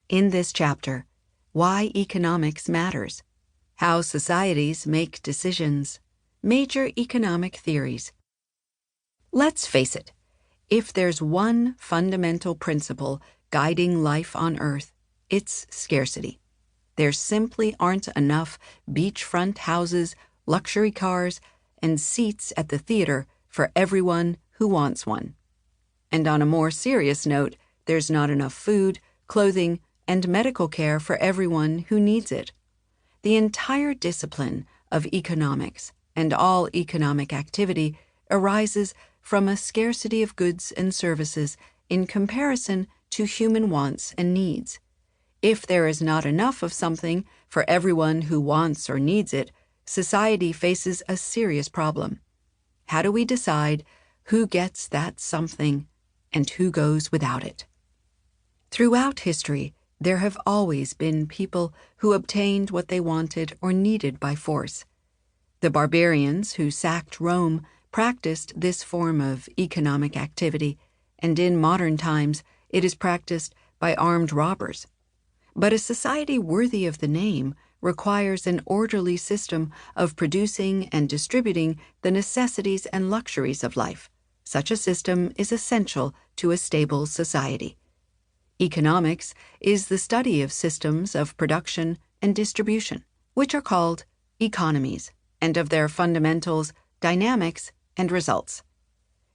In this chapter, why economics matters, how societies make decisions, major economic theories. Let's face it, if there's one fundamental principle guiding life on Earth, it's scarcity. There simply aren't enough beachfront houses, luxury cars, and seats at the theater for everyone who wants one. And on a more serious note, there's not enough food, clothing, and medical care for everyone who needs it. The entire discipline of economics and all economic activity arises from a scarcity of goods and services in comparison to human wants and needs. If there is not enough of something for everyone who wants or needs it, society faces a serious problem. How do we decide who gets that something and who goes without it? Throughout history, there have always been people who obtained what they wanted or needed by force. The barbarians who sacked Rome practiced this form of economic activity, and in modern times it is practiced by armed robbers. But a society worthy of the name requires an orderly system of producing and distributing the necessities and luxuries of life. Such a system is essential to a stable society. Economics is the study of systems of production and distribution, which are called economies, and of their fundamentals, dynamics, and results.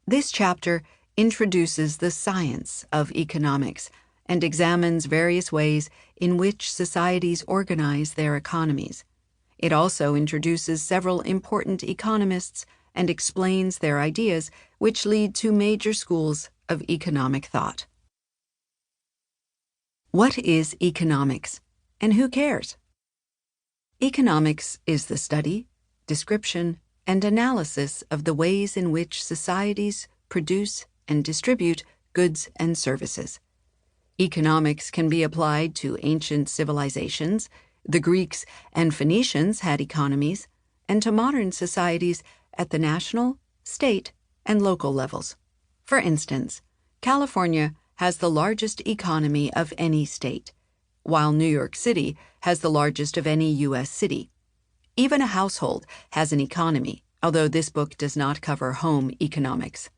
This chapter introduces the science of economics and examines various ways in which societies organize their economies. It also introduces several important economists and explains their ideas, which lead to major schools of economic thought. What is economics, and who cares? Economics is the study, description, and analysis of the ways in which societies produce and distribute goods and services. Economics can be applied to ancient civilizations. The Greeks and Phoenicians had economies, and to modern societies at the national, state, and local levels. For instance, California has the largest economy of any state, while New York City has the largest of any U.S. city. Even a household has an economy, although this book does not cover home economics.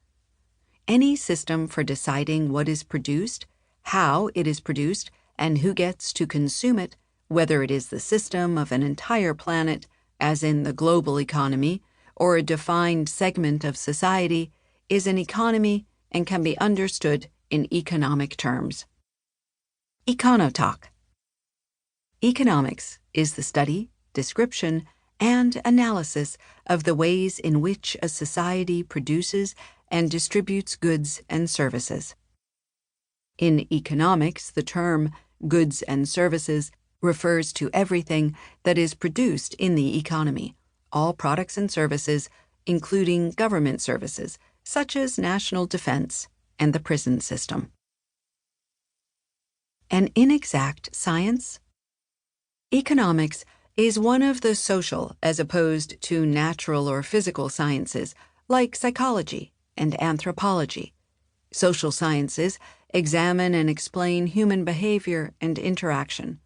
Any system for deciding what is produced, how it is produced, and who gets to consume it, whether it is the system of an entire planet, as in the global economy, or a defined segment of society, is an economy and can be understood in economic terms. Econotalk. Economics is the study, description, and analysis of the ways in which a society produces and distributes goods and services. In economics, the term goods and services refers to everything that is produced in the economy, all products and services, including government services, such as national defense and the prison system. An inexact science? Economics is one of the social as opposed to natural or physical sciences, like psychology and anthropology. Social sciences examine and explain human behavior and interaction.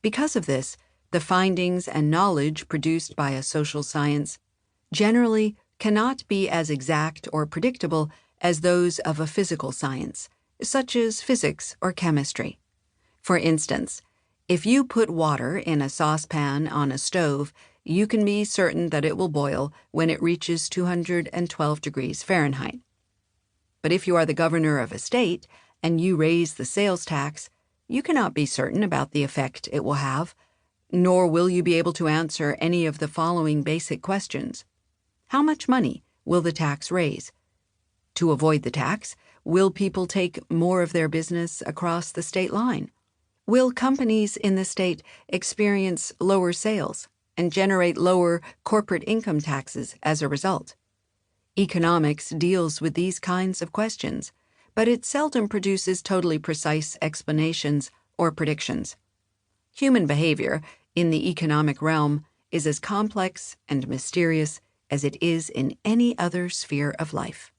Because of this, the findings and knowledge produced by a social science generally cannot be as exact or predictable as those of a physical science, such as physics or chemistry. For instance, if you put water in a saucepan on a stove, you can be certain that it will boil when it reaches 212 degrees Fahrenheit. But if you are the governor of a state and you raise the sales tax, you cannot be certain about the effect it will have, nor will you be able to answer any of the following basic questions. How much money will the tax raise? To avoid the tax, will people take more of their business across the state line? Will companies in the state experience lower sales and generate lower corporate income taxes as a result? Economics deals with these kinds of questions, but it seldom produces totally precise explanations or predictions. Human behavior in the economic realm is as complex and mysterious as it is in any other sphere of life.